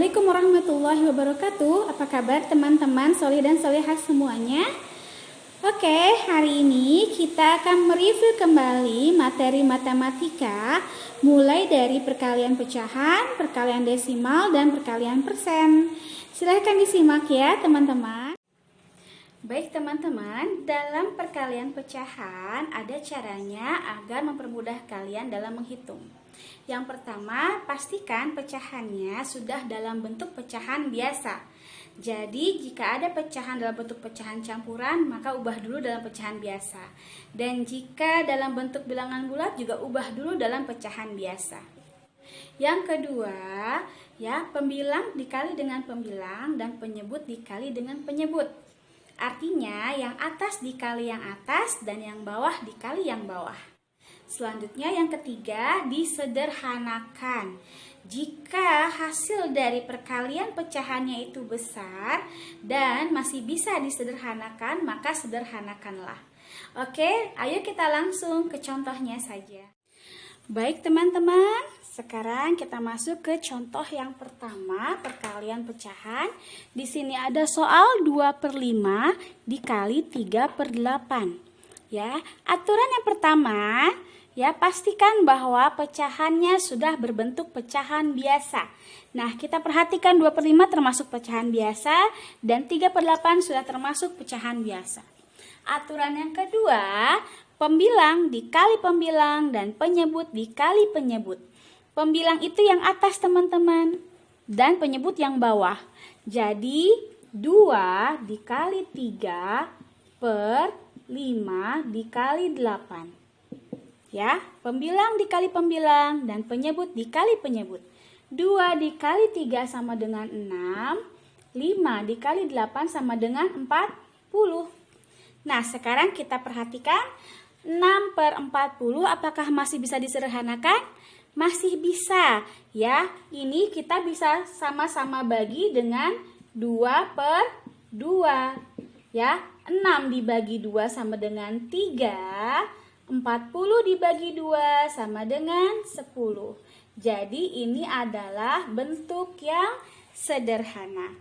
Assalamualaikum warahmatullahi wabarakatuh. Apa kabar teman-teman solih dan solihah semuanya? Oke, hari ini kita akan mereview kembali materi matematika mulai dari perkalian pecahan, perkalian desimal, dan perkalian persen. Silahkan disimak ya teman-teman. Baik teman-teman, dalam perkalian pecahan ada caranya agar mempermudah kalian dalam menghitung. Yang pertama, pastikan pecahannya sudah dalam bentuk pecahan biasa. Jadi, jika ada pecahan dalam bentuk pecahan campuran, maka ubah dulu dalam pecahan biasa. Dan jika dalam bentuk bilangan bulat, juga ubah dulu dalam pecahan biasa. Yang kedua, pembilang dikali dengan pembilang dan penyebut dikali dengan penyebut. Artinya, yang atas dikali yang atas dan yang bawah dikali yang bawah. Selanjutnya yang ketiga, disederhanakan. Jika hasil dari perkalian pecahannya itu besar dan masih bisa disederhanakan, maka sederhanakanlah. Oke, ayo kita langsung ke contohnya saja. Baik teman-teman, sekarang kita masuk ke contoh yang pertama, perkalian pecahan. Di sini ada soal 2/5 dikali 3/8. Aturan yang pertama, pastikan bahwa pecahannya sudah berbentuk pecahan biasa. Nah, kita perhatikan 2/5 termasuk pecahan biasa dan 3/8 sudah termasuk pecahan biasa. Aturan yang kedua, pembilang dikali pembilang dan penyebut dikali penyebut. Pembilang itu yang atas teman-teman dan penyebut yang bawah. Jadi 2 dikali 3 per 5 dikali 8. Pembilang dikali pembilang dan penyebut dikali penyebut. 2 dikali 3 sama dengan 6. 5 dikali 8 sama dengan 40. Nah, sekarang kita perhatikan 6/40 apakah masih bisa disederhanakan? Masih bisa, Ini kita bisa sama-sama bagi dengan 2/2, 6 dibagi 2 sama dengan 3, 40 dibagi 2 sama dengan 10. Jadi ini adalah bentuk yang sederhana.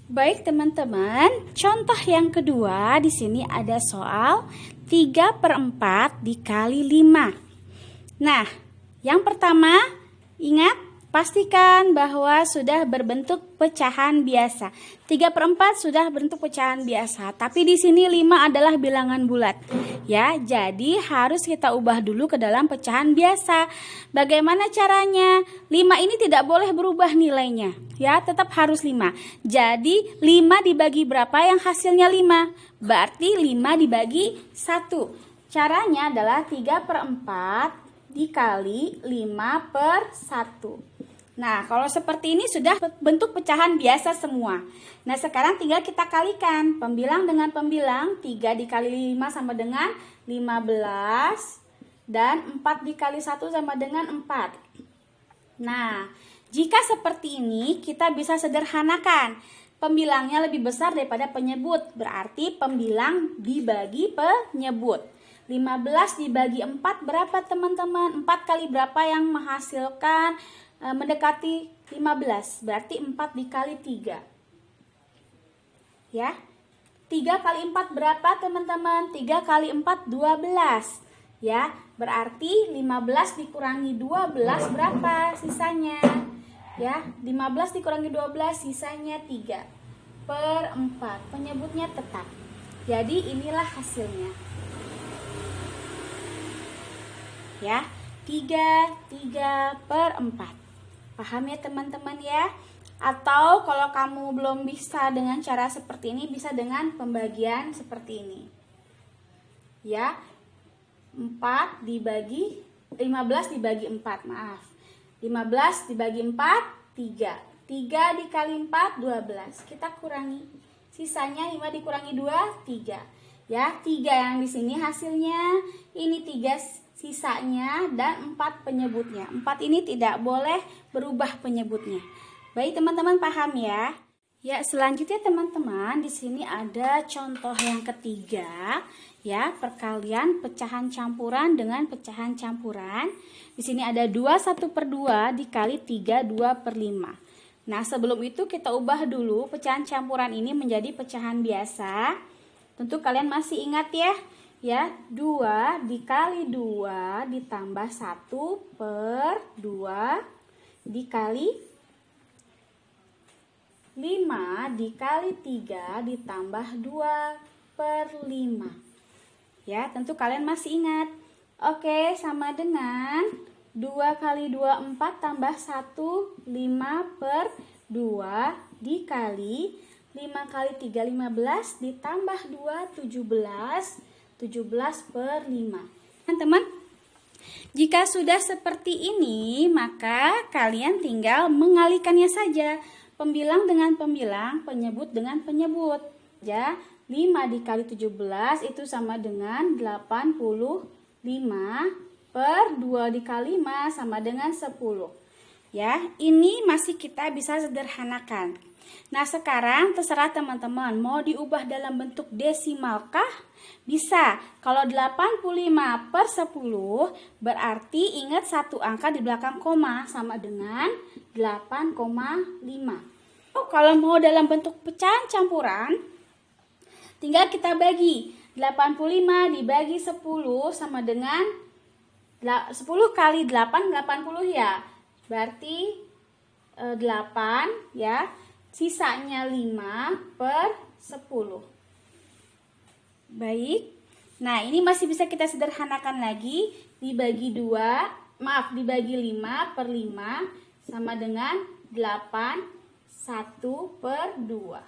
Baik teman-teman, contoh yang kedua di sini ada soal 3/4 dikali 5. Nah, yang pertama ingat, pastikan bahwa sudah berbentuk pecahan biasa. 3/4 sudah bentuk pecahan biasa, tapi di sini 5 adalah bilangan bulat. Jadi harus kita ubah dulu ke dalam pecahan biasa. Bagaimana caranya? 5 ini tidak boleh berubah nilainya, tetap harus 5. Jadi 5 dibagi berapa yang hasilnya 5? Berarti 5 dibagi 1. Caranya adalah 3/4 dikali 5/1. Nah, kalau seperti ini sudah bentuk pecahan biasa semua. Nah, sekarang tinggal kita kalikan. Pembilang dengan pembilang, 3 dikali 5 sama dengan 15. Dan 4 dikali 1 sama dengan 4. Nah, jika seperti ini, kita bisa sederhanakan. Pembilangnya lebih besar daripada penyebut. Berarti pembilang dibagi penyebut. 15 dibagi 4 berapa teman-teman? 4 kali berapa yang menghasilkan mendekati 15? Berarti 4 dikali 3. 3 kali 4 berapa teman-teman? 3 kali 4 12. Berarti 15 dikurangi 12 berapa sisanya? 15 dikurangi 12 sisanya 3/4. Penyebutnya tetap. Jadi inilah hasilnya. 3/4. Paham ya teman-teman ya? Atau kalau kamu belum bisa dengan cara seperti ini, bisa dengan pembagian seperti ini. 15 dibagi 4, maaf. 15 dibagi 4, 3. 3 dikali 4, 12. Kita kurangi. Sisanya 5 dikurangi 2, 3. 3 yang di sini hasilnya, ini 3 sisanya dan 4 penyebutnya. 4 ini tidak boleh berubah penyebutnya. Baik teman-teman, paham ya? Ya, selanjutnya teman-teman, di sini ada contoh yang ketiga, ya, perkalian pecahan campuran dengan pecahan campuran. Di sini ada 2/1/2 dikali 3/2/5. Nah, sebelum itu kita ubah dulu pecahan campuran ini menjadi pecahan biasa. Tentu kalian masih ingat ya, 2 dikali 2 ditambah 1/2 dikali 5 dikali 3 ditambah 2/5. Ya, tentu kalian masih ingat. Oke, sama dengan 2 kali 2, 4 tambah 1, 5/2 dikali 5 kali 3, 15 ditambah 2, 17, 17/5. Teman-teman, jika sudah seperti ini, maka kalian tinggal mengalihkannya saja. Pembilang dengan pembilang, penyebut dengan penyebut. Ya, 5 dikali 17 itu sama dengan 85 per 2 dikali 5 sama dengan 10. Ya, ini masih kita bisa sederhanakan. Nah, sekarang terserah teman-teman mau diubah dalam bentuk desimal kah? Bisa. Kalau 85/10 berarti ingat satu angka di belakang koma sama dengan 8,5. Kalau mau dalam bentuk pecahan campuran, tinggal kita bagi. 85 dibagi 10 sama dengan 10 kali 8, 80 ya. Berarti 8 ya. Sisanya 5/10. Baik. Nah, ini masih bisa kita sederhanakan lagi. Dibagi 5/5 sama dengan 1/2.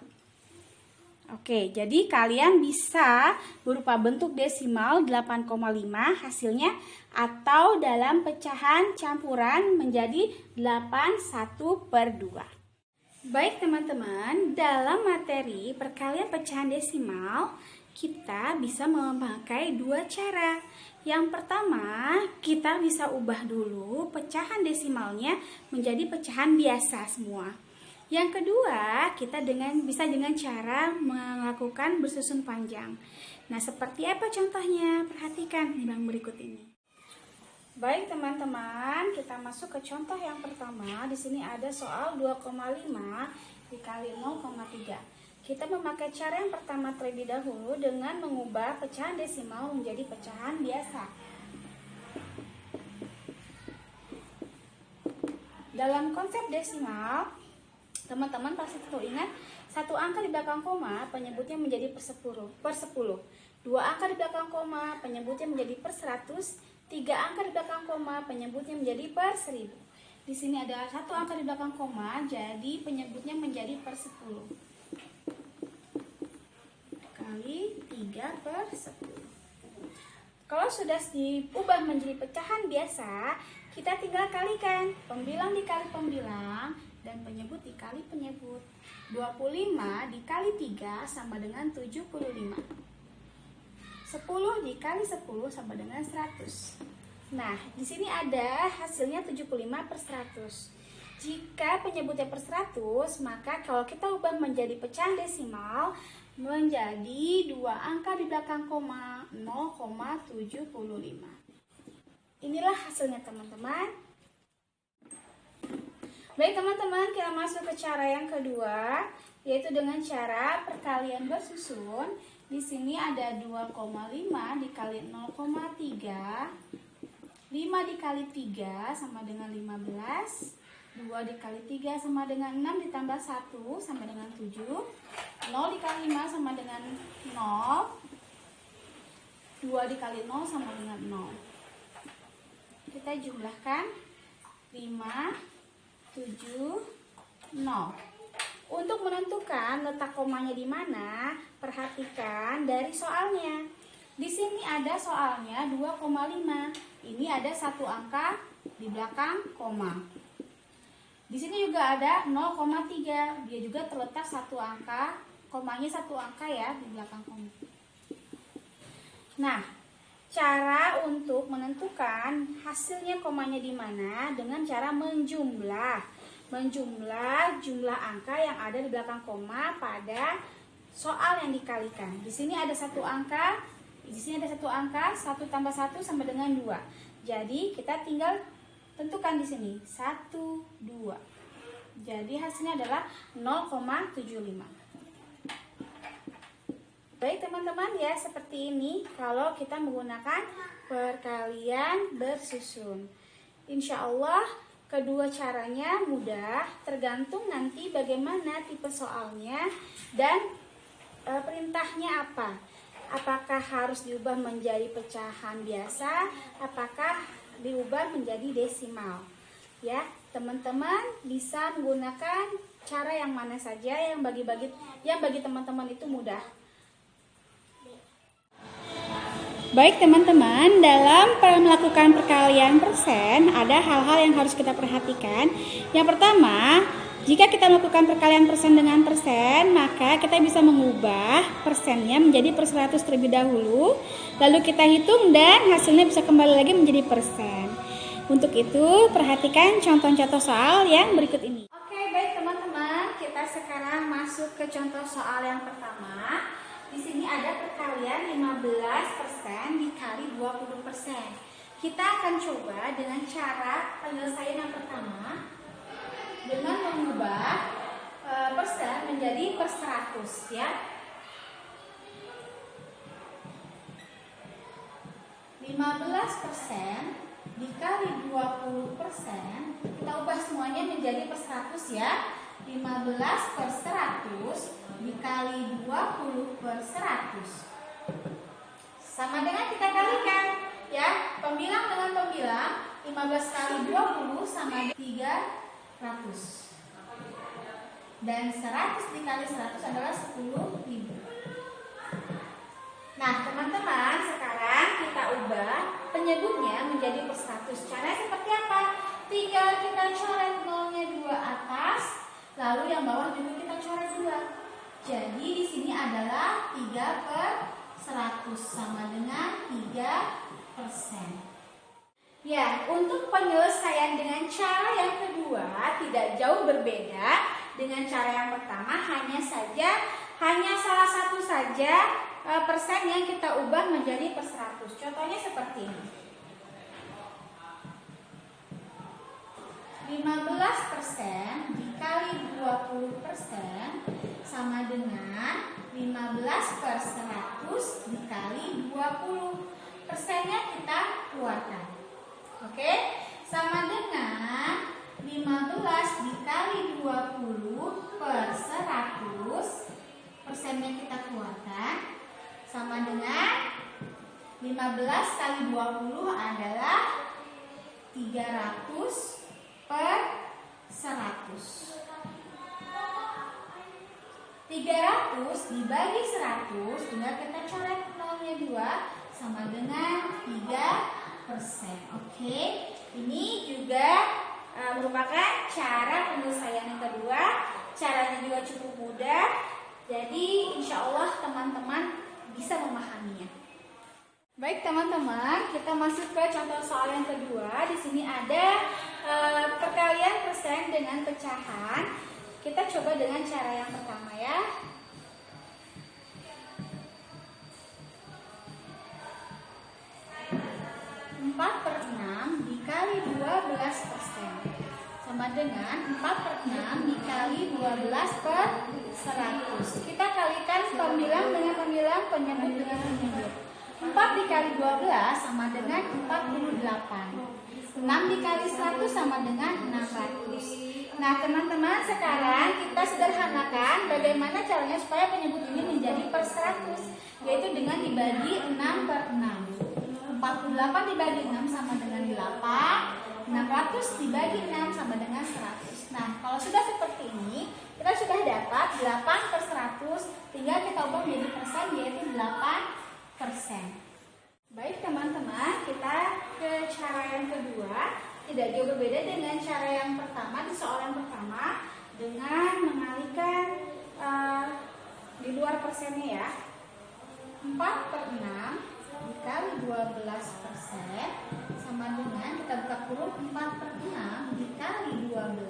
Oke, jadi kalian bisa berupa bentuk desimal 8,5 hasilnya atau dalam pecahan campuran menjadi 81/2. Baik teman-teman, dalam materi perkalian pecahan desimal kita bisa memakai dua cara. Yang pertama, kita bisa ubah dulu pecahan desimalnya menjadi pecahan biasa semua. Yang kedua, kita bisa dengan cara melakukan bersusun panjang. Nah, seperti apa contohnya? Perhatikan yang berikut ini. Baik teman-teman, kita masuk ke contoh yang pertama. Di sini ada soal 2,5 dikali 0,3. Kita memakai cara yang pertama terlebih dahulu dengan mengubah pecahan desimal menjadi pecahan biasa. Dalam konsep desimal, teman-teman pasti perlu ingat, satu angka di belakang koma penyebutnya menjadi per 10. Dua angka di belakang koma penyebutnya menjadi per 100. Tiga angka di belakang koma penyebutnya menjadi per 1000. Di sini ada satu angka di belakang koma, jadi penyebutnya menjadi per 10. Kali 3/10. Kalau sudah diubah menjadi pecahan biasa, kita tinggal kalikan. Pembilang dikali pembilang dan penyebut dikali penyebut. 25 dikali 3 sama dengan 75. 10 dikali 10 sama dengan 100. Nah, di sini ada hasilnya 75/100. Jika penyebutnya per 100, maka kalau kita ubah menjadi pecahan desimal menjadi dua angka di belakang koma, 0,75. Inilah hasilnya teman-teman. Baik teman-teman, kita masuk ke cara yang kedua, yaitu dengan cara perkalian bersusun. Di sini ada 2,5 dikali 0,3. 5 dikali 3 sama dengan 15. 2 dikali 3 sama dengan 6 ditambah 1 sama dengan 7. 0 dikali 5 sama dengan 0. 2 dikali 0 sama dengan 0. Kita jumlahkan 5, 7, 0. Untuk menentukan letak komanya di mana, perhatikan dari soalnya. Di sini ada soalnya 2,5. Ini ada satu angka di belakang koma. Di sini juga ada 0,3. Dia juga terletak satu angka, komanya satu angka ya di belakang koma. Nah, cara untuk menentukan hasilnya komanya di mana dengan cara menjumlah. menjumlah jumlah angka yang ada di belakang koma pada soal yang dikalikan. Di sini ada satu angka, di sini ada satu angka, 1 tambah 1 sama dengan 2. Jadi kita tinggal tentukan di sini 1, 2. Jadi hasilnya adalah 0,75. Baik teman-teman ya, seperti ini kalau kita menggunakan perkalian bersusun. Insya Allah kedua caranya mudah, tergantung nanti bagaimana tipe soalnya dan perintahnya apa. Apakah harus diubah menjadi pecahan biasa, apakah diubah menjadi desimal. Ya, teman-teman bisa menggunakan cara yang mana saja yang bagi teman-teman itu mudah. Baik teman-teman, dalam melakukan perkalian persen ada hal-hal yang harus kita perhatikan. Yang pertama, jika kita melakukan perkalian persen dengan persen, maka kita bisa mengubah persennya menjadi per 100 terlebih dahulu. Lalu kita hitung dan hasilnya bisa kembali lagi menjadi persen. Untuk itu, perhatikan contoh-contoh soal yang berikut ini. Oke, baik teman-teman, kita sekarang masuk ke contoh soal yang pertama. Di sini ada perkalian 15% dikali 20%. Kita akan coba dengan cara penyelesaian yang pertama dengan mengubah persen menjadi per 100 ya. 15% dikali 20%, kita ubah semuanya menjadi per 100 ya. 15 per 100 dikali 20 per 100 sama dengan kita kalikan ya, pembilang dengan pembilang. 15 kali 20 sama 300 dan 100 dikali 100 adalah 10.000. Nah teman-teman, sekarang kita ubah penyebutnya menjadi per 100. Caranya seperti apa? Tinggal kita coret nolnya 2 atas, lalu yang bawah juga kita coret 2. Jadi di sini adalah 3 per 100 sama dengan 3%. Ya, untuk penyelesaian dengan cara yang kedua tidak jauh berbeda dengan cara yang pertama, hanya salah satu saja persen yang kita ubah menjadi per 100. Contohnya seperti ini. 15% dikali 20% sama dengan 15 per 100 dikali 20. Persennya kita keluarkan. Oke, sama dengan 15 dikali 20 per 100. Persennya kita keluarkan. Sama dengan 15 kali 20 adalah 300 per 100. 300 dibagi 100, tinggal kita coret nolnya 2 sama dengan 3%. Oke, ini juga merupakan cara penyelesaian yang kedua. Caranya juga cukup mudah, jadi insya Allah teman-teman bisa memahaminya. Baik teman-teman, kita masuk ke contoh soal yang kedua. Di sini ada perkalian persen dengan pecahan. Kita coba dengan cara yang pertama ya. 4 per 6 dikali 12% sama dengan 4 per 6 dikali 12 per 100. Kita kalikan pembilang dengan pembilang, penyebut dengan penyebut. 4 dikali 12 sama dengan 48. 6 dikali 100 sama dengan 600. Nah teman-teman, sekarang kita sederhanakan bagaimana caranya supaya penyebut ini menjadi per 100, yaitu dengan dibagi 6 per 6. 48 dibagi 6 sama dengan 8. 600 dibagi 6 sama dengan 100. Nah kalau sudah seperti ini, kita sudah dapat 8 per 100. Tinggal kita ubah menjadi persen, yaitu 8%. Baik teman-teman, kita ke cara yang kedua. Tidak jauh berbeda dengan cara yang pertama. Di soal yang pertama dengan mengalihkan di luar persennya ya. 4 per 6 dikali 12% sama dengan, kita buka kurung, 4 per 6 dikali 12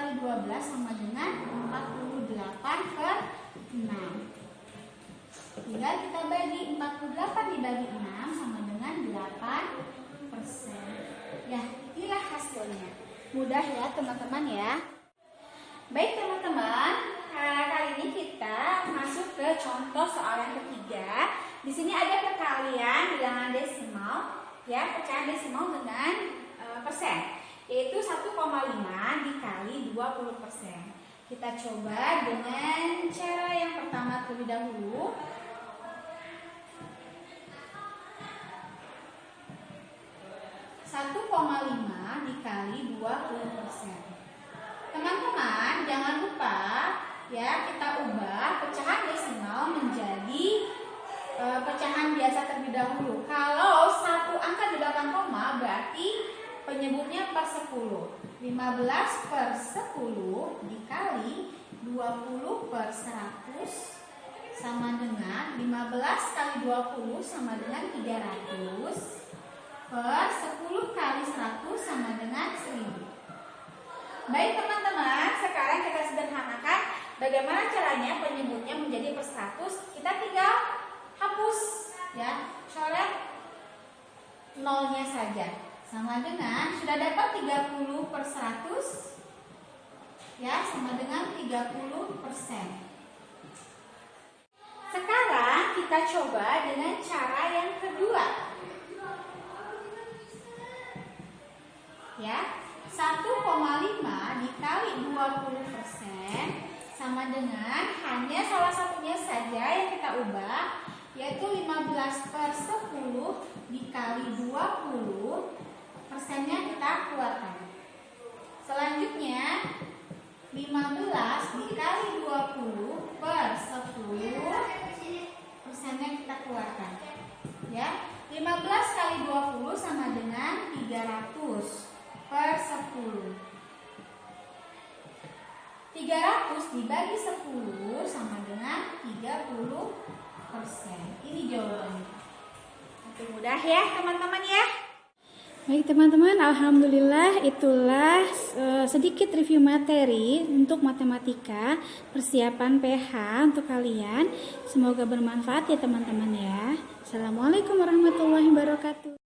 kali 12 sama dengan 48/6. Tinggal kita bagi 48 dibagi 6 sama dengan 8%. Ya, inilah hasilnya. Mudah ya teman-teman ya. Baik teman-teman, kali ini kita masuk ke contoh soal yang ketiga. Di sini ada perkalian bilangan desimal, ya, pecahan desimal dengan persen, yaitu 1,5 dikali 20%. Kita coba dengan cara yang pertama terlebih dahulu. Satu koma lima dikali 20%. Teman-teman, jangan lupa ya, kita ubah pecahan desimal menjadi pecahan biasa terlebih dahulu. Kalau satu angka di belakang koma berarti penyebutnya per 10. 15/10 dikali 20/100 sama dengan 15 kali 20 sama dengan 300 per 10 kali 100 sama dengan 1000. Baik teman-teman, sekarang kita sederhanakan bagaimana caranya penyebutnya menjadi per 100. Kita tinggal hapus ya, coret nolnya saja. Sama dengan, sudah dapat 30/100 ya, sama dengan 30%. Sekarang kita coba dengan cara yang kedua. Ya, 1,5 dikali 20% sama dengan hanya salah satunya saja yang kita ubah, yaitu 15/10 dikali 20, persennya kita keluarkan. Selanjutnya 15 dikali 20/10, persennya kita keluarkan. Ya, 15 kali 20 sama dengan 300 per 10. 300 dibagi 10 sama dengan 30%. Ini jawabannya. Itu mudah ya teman-teman ya. Baik teman-teman, alhamdulillah itulah sedikit review materi untuk matematika persiapan PH untuk kalian. Semoga bermanfaat ya teman-teman ya. Assalamualaikum warahmatullahi wabarakatuh.